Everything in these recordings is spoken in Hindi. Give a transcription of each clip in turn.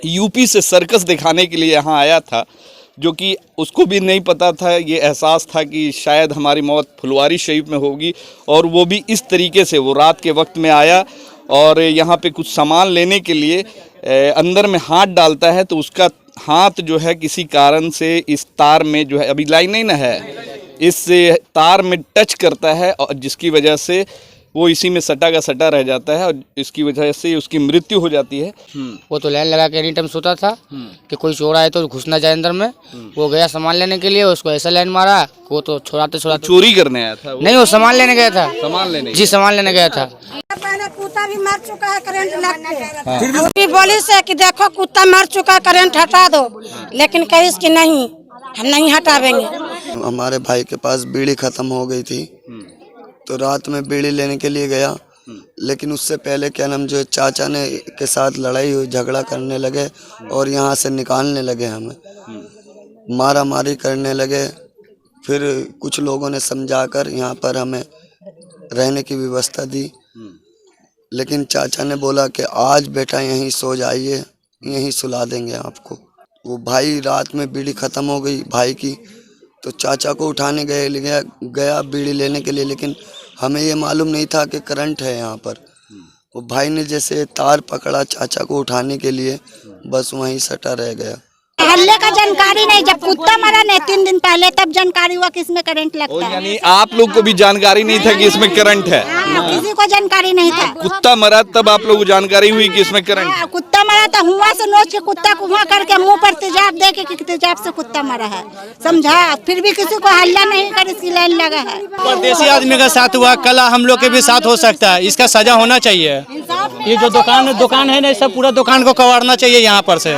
यूपी से सर्कस दिखाने के लिए यहाँ आया था, जो कि उसको भी नहीं पता था, ये एहसास था कि शायद हमारी मौत फुलवारी शरीफ में होगी। और वो भी इस तरीके से वो रात के वक्त में आया और यहाँ पे कुछ सामान लेने के लिए अंदर में हाथ डालता है, तो उसका हाथ जो है किसी कारण से इस तार में जो है, अभी लाइन नहीं ना है, इस तार में टच करता है और जिसकी वजह से वो इसी में सटा का सटा रह जाता है और इसकी वजह से उसकी मृत्यु हो जाती है। वो तो लाइन लगा के एनी टाइम सोता था कि कोई चोर आए तो घुस ना जाए अंदर में। वो गया सामान लेने के लिए, उसको ऐसा लाइन मारा, वो तो छोड़ाते चोरी करने आया था। नहीं, वो सामान लेने गया था। सामान लेने? जी, सामान लेने गया था। पहले कुत्ता भी मर चुका है करंट लग के। बोली से कि देखो कुत्ता मर चुका, करंट हटा दो, लेकिन कही कि नहीं, हम नहीं हटावेंगे। हमारे भाई के पास बीड़ी खत्म हो गई थी, तो रात में बीड़ी लेने के लिए गया, लेकिन उससे पहले क्या नाम जो चाचा ने के साथ लड़ाई हुई, झगड़ा करने लगे और यहाँ से निकालने लगे, हमें मारा मारी करने लगे। फिर कुछ लोगों ने समझाकर यहाँ पर हमें रहने की व्यवस्था दी, लेकिन चाचा ने बोला कि आज बेटा यहीं सो जाइए, यहीं सुला देंगे आपको। वो भाई रात में बीड़ी ख़त्म हो गई भाई की, तो चाचा को उठाने गया बीड़ी लेने के लिए, लेकिन हमें ये मालूम नहीं था कि करंट है यहाँ पर। वो भाई ने जैसे तार पकड़ा चाचा को उठाने के लिए, बस वहीं सटा रह गया। हल्ले का जानकारी नहीं, जब कुत्ता मरा नहीं 3 दिन पहले तब जानकारी हुआ कि इसमें करंट लगता है। यानी आप लोग को भी जानकारी नहीं था कि इसमें करंट है? किसी को जानकारी नहीं था। कुत्ता मरा तब आप लोगों को जानकारी हुई कि इसमें करंट है? कुत्ता मरा था, हुआ से नोच के कुत्ता को हुआ करके मुंह पर तेजाब दे के तेजाब से कुत्ता मरा है, समझा। फिर भी किसी को हल्ला नहीं कर, इसकी लाइन लगा है। परदेसी आदमी का साथ हुआ, कल हम लोग के भी साथ हो सकता है, इसका सजा होना चाहिए। ये जो दुकान है ना, सब पूरा दुकान को कवाड़ना चाहिए यहाँ पर से।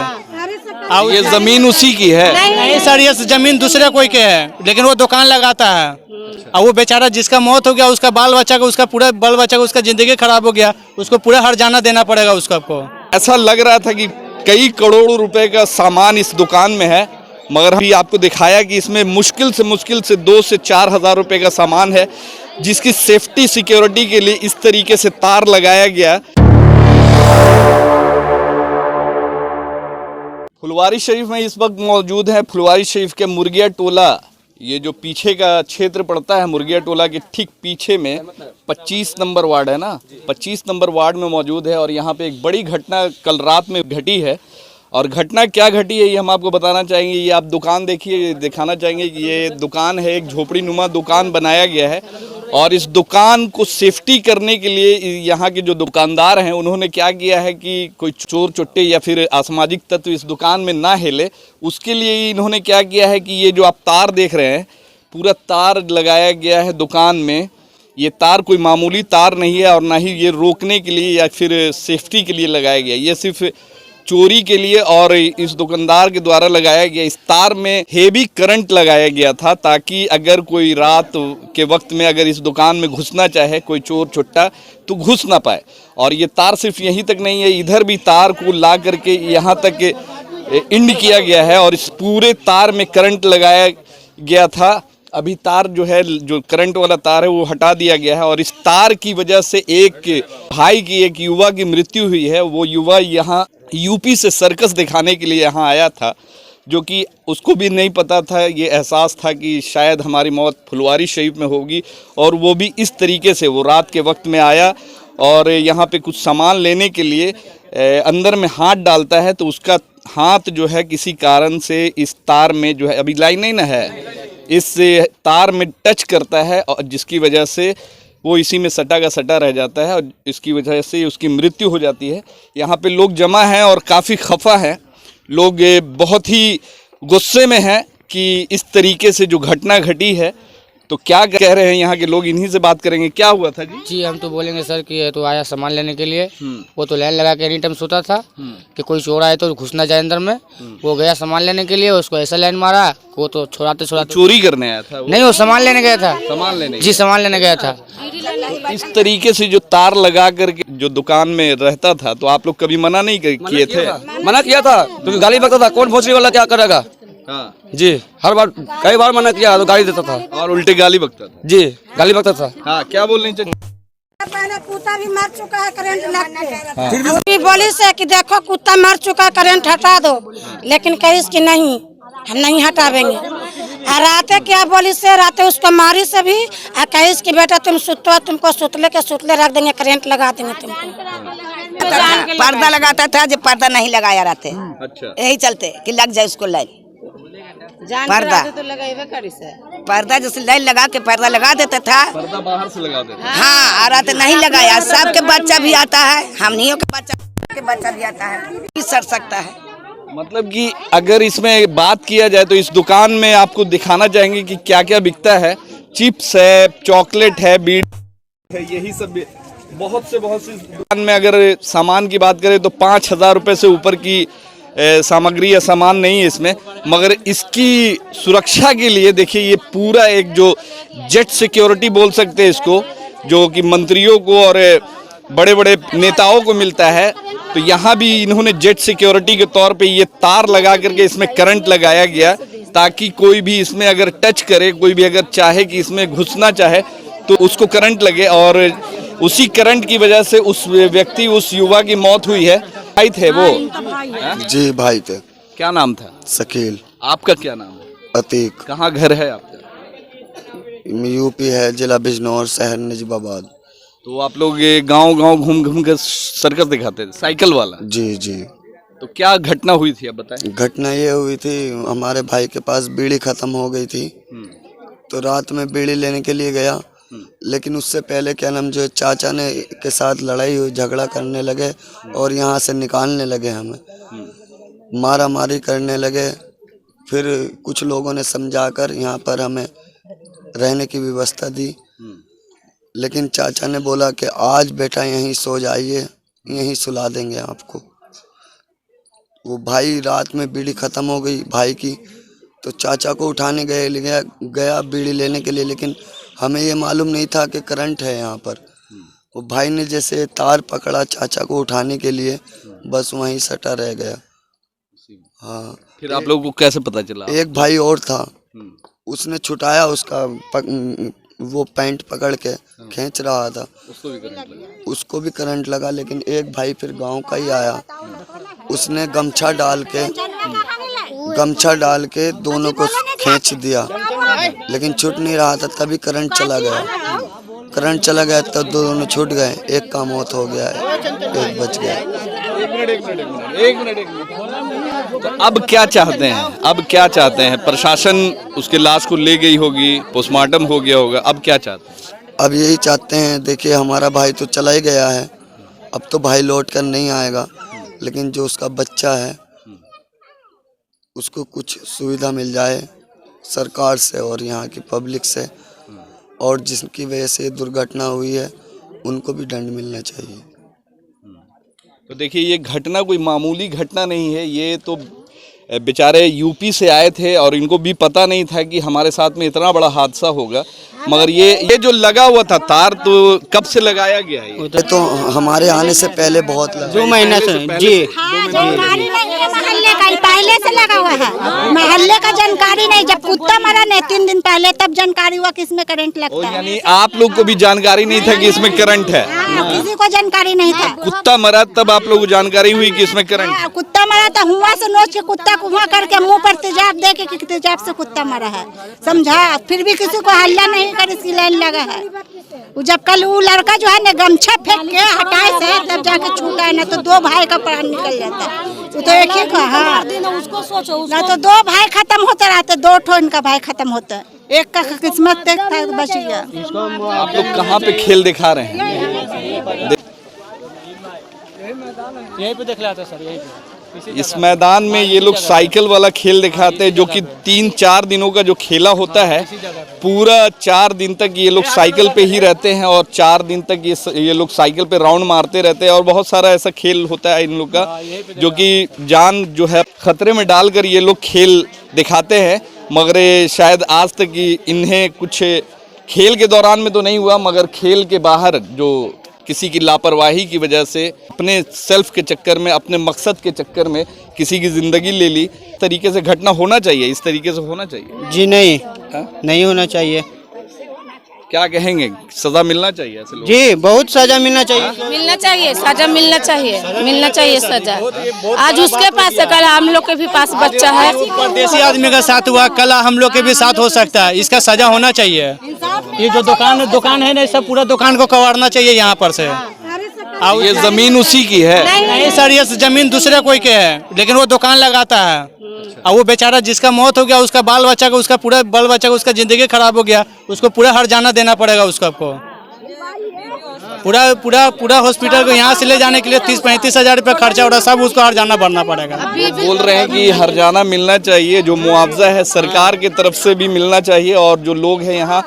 ये जमीन उसी की है? नहीं सर, ये जमीन दूसरे कोई के है, लेकिन वो दुकान लगाता है। और वो बेचारा जिसका मौत हो गया, उसका बाल बच्चा का, उसका पूरा बाल बच्चा का, उसका जिंदगी खराब हो गया, उसको पूरा हर्जाना देना पड़ेगा उसको। ऐसा लग रहा था कि कई करोड़ों रुपए का सामान इस दुकान में है, मगर अभी आपको दिखाया कि इसमें मुश्किल से 2 से 4 हज़ार रुपए का सामान है, जिसकी सेफ्टी सिक्योरिटी के लिए इस तरीके से तार लगाया गया। फुलवारी शरीफ में इस वक्त मौजूद है। फुलवारी शरीफ के मुर्गिया टोला, ये जो पीछे का क्षेत्र पड़ता है, मुर्गिया टोला के ठीक पीछे में 25 नंबर वार्ड है ना, 25 नंबर वार्ड में मौजूद है। और यहाँ पे एक बड़ी घटना कल रात में घटी है, और घटना क्या घटी है ये हम आपको बताना चाहेंगे। ये आप दुकान देखिए, दिखाना चाहेंगे कि ये दुकान है, एक झोपड़ी नुमा दुकान बनाया गया है, और इस दुकान को सेफ्टी करने के लिए यहाँ के जो दुकानदार हैं उन्होंने क्या किया है कि कोई चोर चुट्टे या फिर असामाजिक तत्व इस दुकान में ना हिले, उसके लिए इन्होंने क्या किया है कि ये जो आप तार देख रहे हैं, पूरा तार लगाया गया है दुकान में। ये तार कोई मामूली तार नहीं है और ना ही ये रोकने के लिए या फिर सेफ्टी के लिए लगाया गया, ये सिर्फ चोरी के लिए और इस दुकानदार के द्वारा लगाया गया। इस तार में हेवी करंट लगाया गया था, ताकि अगर कोई रात के वक्त में अगर इस दुकान में घुसना चाहे कोई चोर छुट्टा तो घुस ना पाए। और ये तार सिर्फ यहीं तक नहीं है, इधर भी तार को ला करके यहाँ तक इंड किया गया है और इस पूरे तार में करंट लगाया गया था। अभी तार जो है, जो करंट वाला तार है, वो हटा दिया गया है और इस तार की वजह से एक भाई की, एक युवा की मृत्यु हुई है। वो युवा यहाँ यूपी से सर्कस दिखाने के लिए यहाँ आया था, जो कि उसको भी नहीं पता था, ये एहसास था कि शायद हमारी मौत फुलवारी शरीफ में होगी। और वो भी इस तरीके से वो रात के वक्त में आया और यहाँ पे कुछ सामान लेने के लिए अंदर में हाथ डालता है, तो उसका हाथ जो है किसी कारण से इस तार में जो है, अभी लाइन नहीं ना है, इस तार में टच करता है और जिसकी वजह से वो इसी में सटा का सटा रह जाता है और इसकी वजह से उसकी मृत्यु हो जाती है। यहाँ पे लोग जमा हैं और काफ़ी खफा हैं, लोग बहुत ही गुस्से में हैं कि इस तरीके से जो घटना घटी है। तो क्या कह रहे हैं यहाँ के लोग, इन्हीं से बात करेंगे। क्या हुआ था जी? जी, हम तो बोलेंगे सर कि ये तो आया सामान लेने के लिए, वो तो लाइन लगा के एनी टाइम सोता था कि कोई चोर आए तो घुस ना जाए अंदर में। वो गया सामान लेने के लिए, उसको ऐसा लाइन मारा, वो तो छोड़ाते चोरी करने आया था? नहीं, वो सामान लेने गया था। सामान लेने? जी, सामान लेने गया था। इस तरीके से जो तार लगा करके जो दुकान में रहता था, तो आप लोग कभी मना नहीं किए थे? मना किया था तो गाली बकता था, कौन भोसड़ी वाला क्या करेगा। हाँ जी, हर बार कई बार मना किया तो गाली देता था और उल्टे गाली बकता था। जी, गाली बकता था। हाँ, क्या बोल रही पहले कुत्ता भी मर चुका है करंट लग के। भी बोली से कि देखो कुत्ता मर चुका, करंट हटा दो, लेकिन कही कि नहीं, हम नहीं हटावेंगे। और राते क्या बोली से, राते उसको मारी से भी कही कि बेटा तुम सुतो, तुमको सुतले रख देंगे, करंट लगा देंगे तुमको। पर्दा लगाता था, जब पर्दा नहीं लगाया रहते, अच्छा, यही चलते कि लग जाए उसको लाइन। पर्दा तो लगाइबे करी से। पर्दा जैसे लाइन लगा के पर्दा लगा देता था। पर्दा बाहर से लगा देते। हाँ, आ रहा तो नहीं लगाया। सबके बच्चा भी आता है, हमनियों के बच्चा भी आता है, सड़ सकता है। मतलब कि अगर इसमें बात किया जाए तो इस दुकान में आपको दिखाना चाहेंगे कि क्या क्या बिकता है। चिप्स है, चॉकलेट है, बीड़ी है, यही सब बहुत से दुकान में अगर सामान की बात करें तो 5,000 रुपये से ऊपर की सामग्री या सामान नहीं है इसमें। मगर इसकी सुरक्षा के लिए देखिए, ये पूरा एक जो जेट सिक्योरिटी बोल सकते हैं इसको, जो कि मंत्रियों को और बड़े बड़े नेताओं को मिलता है, तो यहाँ भी इन्होंने जेट सिक्योरिटी के तौर पे ये तार लगा करके इसमें करंट लगाया गया, ताकि कोई भी इसमें अगर टच करे, कोई भी अगर चाहे कि इसमें घुसना चाहे तो उसको करंट लगे। और उसी करंट की वजह से उस व्यक्ति, उस युवा की मौत हुई है। भाई थे वो? जी भाई थे। क्या नाम था? शकील। आपका क्या नाम है? अतीक। कहाँ घर है आपका? यूपी है, जिला बिजनौर, शहर नजीबाबाद। तो आप लोग ये गांव घूम कर सर्कस दिखाते थे, साइकिल वाला? जी जी। तो क्या घटना हुई थी, आप बताएं। घटना ये हुई थी, हमारे भाई के पास बीड़ी खत्म हो गई थी, तो रात में बीड़ी लेने के लिए गया, लेकिन उससे पहले क्या नाम जो चाचा ने के साथ लड़ाई हुई, झगड़ा करने लगे और यहाँ से निकालने लगे, हमें मारा मारी करने लगे। फिर कुछ लोगों ने समझाकर यहाँ पर हमें रहने की व्यवस्था दी, लेकिन चाचा ने बोला कि आज बेटा यहीं सो जाइए, यहीं सुला देंगे आपको। वो भाई रात में बीड़ी ख़त्म हो गई भाई की, तो चाचा को उठाने गया बीड़ी लेने के लिए, लेकिन हमें ये मालूम नहीं था कि करंट है यहाँ पर। वो भाई ने जैसे तार पकड़ा चाचा को उठाने के लिए, बस वहीं सटा रह गया। हाँ। फिर आप लोगों को कैसे पता चला? एक भाई और था, उसने छुटाया, उसका वो पैंट पकड़ के खींच रहा था, उसको भी करंट लगा। लेकिन एक भाई फिर गांव का ही आया, उसने गमछा डाल के दोनों को खींच दिया, लेकिन छूट नहीं रहा था, तभी करंट चला गया तो दोनों छूट गए। एक का मौत हो गया है, एक बच गया। एक मिनट। तो अब क्या चाहते हैं? प्रशासन उसके लाश को ले गई होगी, पोस्टमार्टम हो गया होगा, अब क्या चाहते हैं? अब यही चाहते हैं, देखिए हमारा भाई तो चला ही गया है, अब तो भाई लौट कर नहीं आएगा, लेकिन जो उसका बच्चा है उसको कुछ सुविधा मिल जाए सरकार से और यहाँ की पब्लिक से, और जिसकी वजह से दुर्घटना हुई है उनको भी दंड मिलना चाहिए। तो देखिए, ये घटना कोई मामूली घटना नहीं है। ये तो बेचारे यूपी से आए थे और इनको भी पता नहीं था कि हमारे साथ में इतना बड़ा हादसा होगा। मगर ये जो लगा हुआ था तार, तो कब से लगाया गया है? ये तो हमारे आने से पहले बहुत 2 महीने से। जी, जानकारी नहीं है, मोहल्ले का ही पहले से लगा हुआ है। मोहल्ले का जानकारी नहीं, जब कुत्ता मरा नहीं 3 दिन पहले, तब जानकारी हुआ कि इसमें करंट लगता है। यानी आप लोग को भी जानकारी नहीं था कि इसमें करंट है? किसी को जानकारी नहीं था। कुत्ता मरा तब आप लोगों को जानकारी हुई कि इसमें करंट है? कुत्ता मरा तो हुआ से नोच के कुत्ता को हुआ करके मुंह पर तेजाब दे के तेजाब से कुत्ता मरा है, समझा। फिर भी किसी को हल्ला नहीं कर, इसकी लाइन लगा है। वो जब कल वो लड़का जो है ना गमछा फेंक के हटाए से तब जाके छूटा है, ना तो 2 भाई का प्राण निकल जाता है। वो तो एक ही का, हाँ, ना तो 2 भाई खत्म होते रहते, 2 ठो इनका भाई खत्म होता है, एक का किस्मत था बच गया। आप लोग कहाँ पे खेल दिखा रहे हैं? यहीं पे देख रहा था सर, यहीं पे इस मैदान में ये लोग साइकिल वाला खेल दिखाते हैं, जो कि 3-4 दिनों का जो खेला होता है, पूरा 4 दिन तक ये लोग साइकिल पे ही रहते हैं और 4 दिन तक ये लोग साइकिल पे राउंड मारते रहते हैं। और बहुत सारा ऐसा खेल होता है इन लोग का, जो कि जान जो है खतरे में डालकर ये लोग खेल दिखाते हैं। मगर शायद आज तक इन्हें कुछ खेल के दौरान में तो नहीं हुआ, मगर खेल के बाहर जो किसी की लापरवाही की वजह से, अपने सेल्फ के चक्कर में, अपने मकसद के चक्कर में किसी की ज़िंदगी ले ली। इस तरीके से घटना होना चाहिए, इस तरीके से होना चाहिए? जी नहीं, नहीं होना चाहिए। क्या कहेंगे, सजा मिलना चाहिए ऐसे लोग? जी बहुत सजा मिलना चाहिए। मिलना चाहिए, सजा मिलना चाहिए सजा। आज उसके पास है, कल हम लोग के भी पास बच्चा है। परदेसी आदमी का साथ हुआ, कल हम लोग के भी साथ हो सकता है। इसका सजा होना चाहिए। ये जो दुकान है ना, सब पूरा दुकान को कवाड़ना चाहिए यहाँ पर से। ये जमीन उसी की है? नहीं सर, ये जमीन दूसरे कोई के है, लेकिन वो दुकान लगाता है। और वो बेचारा जिसका मौत हो गया, उसका बाल बच्चा का, उसका पूरा बाल बच्चा का, उसका जिंदगी खराब हो गया, उसको पूरा हर्जाना देना पड़ेगा उसको। पूरा हॉस्पिटल को यहाँ से ले जाने के लिए 30-35 हजार रुपये खर्चा हो रहा, सब उसको हर्जाना भरना पड़ेगा। बोल रहे हैं कि हर्जाना मिलना चाहिए, जो मुआवजा है सरकार की तरफ से भी मिलना चाहिए। और जो लोग हैं यहाँ,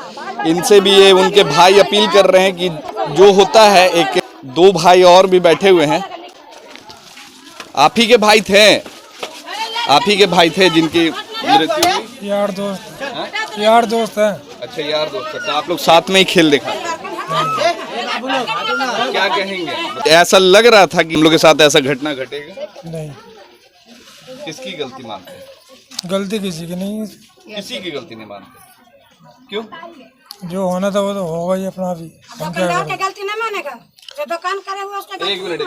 इनसे भी ये उनके भाई अपील कर रहे हैं कि जो होता है, एक 2 भाई और भी बैठे हुए हैं। आप ही के भाई थे जिनकी मृत्यु हुई? यार दोस्त है। अच्छा, यार दोस्त है। तो आप लोग साथ में ही खेल देखा? क्या कहेंगे, ऐसा लग रहा था कि हम लोग के साथ ऐसा घटना घटेगा? नहीं, किसकी गलती मानते हैं? गलती किसी की नहीं है। किसी की गलती नहीं मानते? क्यों? जो होना था वो तो होगा ही अपना भी। हम क्या करें? गलती नहीं मानेगा, जो दुकान करे हुआ उसका एक मिनट।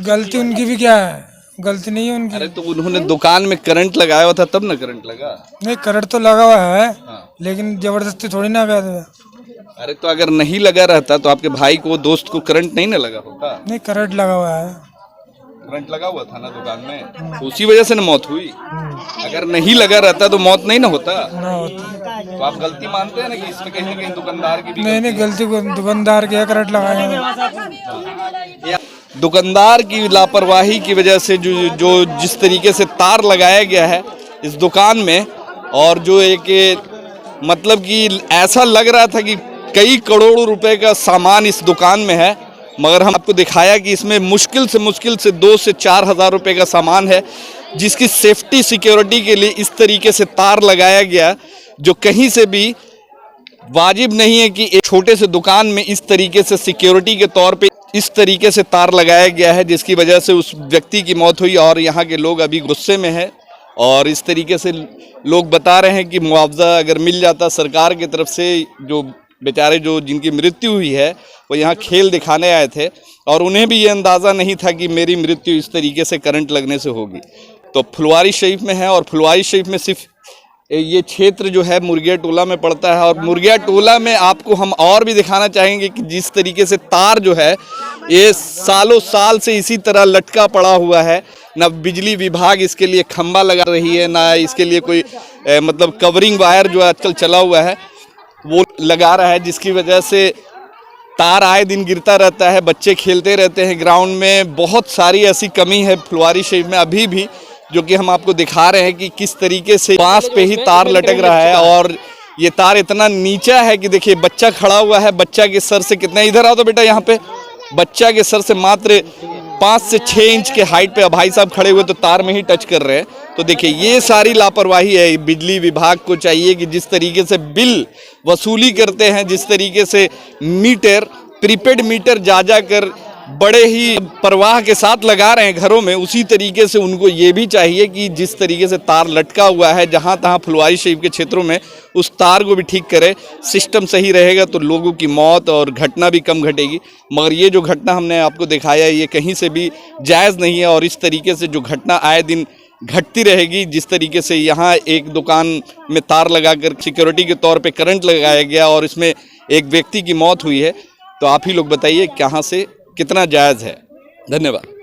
गलती उनकी भी क्या है, गलती नहीं है उनकी। अरे तो उन्होंने दुकान में करंट लगाया हुआ था, तब ना करंट लगा। नहीं, करंट तो लगा हुआ है, लेकिन जबरदस्ती थोड़ी ना कर दे। अरे तो अगर नहीं लगा रहता तो आपके भाई को, दोस्त को करंट नहीं ना लगा होता? नहीं, करंट लगा हुआ है। करंट लगा हुआ था ना दुकान में, तो उसी वजह से ना मौत हुई। अगर नहीं लगा रहता तो मौत नहीं ना होता। तो आप गलती मानते हैं ना कि इसमें कहीं ना कहीं दुकानदार की भी? नहीं, गलती दुकानदार की है, करंट लगाया। दुकानदार की लापरवाही की वजह से जो जिस तरीके से तार लगाया गया है इस दुकान में, और जो एक मतलब कि ऐसा लग रहा था कि कई करोड़ों रुपए का सामान इस दुकान में है, मगर हम आपको दिखाया कि इसमें मुश्किल से 2 से 4 हज़ार रुपये का सामान है, जिसकी सेफ्टी सिक्योरिटी के लिए इस तरीके से तार लगाया गया, जो कहीं से भी वाजिब नहीं है कि एक छोटे से दुकान में इस तरीके से सिक्योरिटी के तौर पे इस तरीके से तार लगाया गया है, जिसकी वजह से उस व्यक्ति की मौत हुई। और यहाँ के लोग अभी गुस्से में हैं, और इस तरीके से लोग बता रहे हैं कि मुआवजा अगर मिल जाता सरकार की तरफ से, जो बेचारे जो जिनकी मृत्यु हुई है वो यहाँ खेल दिखाने आए थे, और उन्हें भी ये अंदाज़ा नहीं था कि मेरी मृत्यु इस तरीके से करंट लगने से होगी। तो फुलवारी शरीफ में है, और फुलवारी शरीफ में सिर्फ ये क्षेत्र जो है मुर्गिया टोला में पड़ता है। और मुर्गिया टोला में आपको हम और भी दिखाना चाहेंगे कि जिस तरीके से तार जो है ये सालों साल से इसी तरह लटका पड़ा हुआ है, ना बिजली विभाग इसके लिए खंबा लगा रही है, ना इसके लिए कोई मतलब कवरिंग वायर जो आजकल चला हुआ है वो लगा रहा है, जिसकी वजह से तार आए दिन गिरता रहता है, बच्चे खेलते रहते हैं ग्राउंड में। बहुत सारी ऐसी कमी है फुलवारी शरीफ में अभी भी, जो कि हम आपको दिखा रहे हैं कि किस तरीके से बांस पे ही तार लटक रहा है, और ये तार इतना नीचा है कि देखिए बच्चा खड़ा हुआ है, बच्चा के सर से कितना, इधर आओ तो बेटा, यहाँ पे बच्चा के सर से मात्र 5 से 6 इंच के हाइट पे भाई साहब खड़े हुए तो तार में ही टच कर रहे हैं। तो देखिए ये सारी लापरवाही है। बिजली विभाग को चाहिए कि जिस तरीके से बिल वसूली करते हैं, जिस तरीके से मीटर, प्रीपेड मीटर जा कर बड़े ही परवाह के साथ लगा रहे हैं घरों में, उसी तरीके से उनको ये भी चाहिए कि जिस तरीके से तार लटका हुआ है जहाँ तहाँ फुलवारी शरीफ के क्षेत्रों में, उस तार को भी ठीक करे। सिस्टम सही रहेगा तो लोगों की मौत और घटना भी कम घटेगी। मगर ये जो घटना हमने आपको दिखाया ये कहीं से भी जायज़ नहीं है, और इस तरीके से जो घटना आए दिन घटती रहेगी, जिस तरीके से यहाँ एक दुकान में तार लगाकर सिक्योरिटी के तौर पे करंट लगाया गया और इसमें एक व्यक्ति की मौत हुई है, तो आप ही लोग बताइए कहाँ से कितना जायज़ है। धन्यवाद।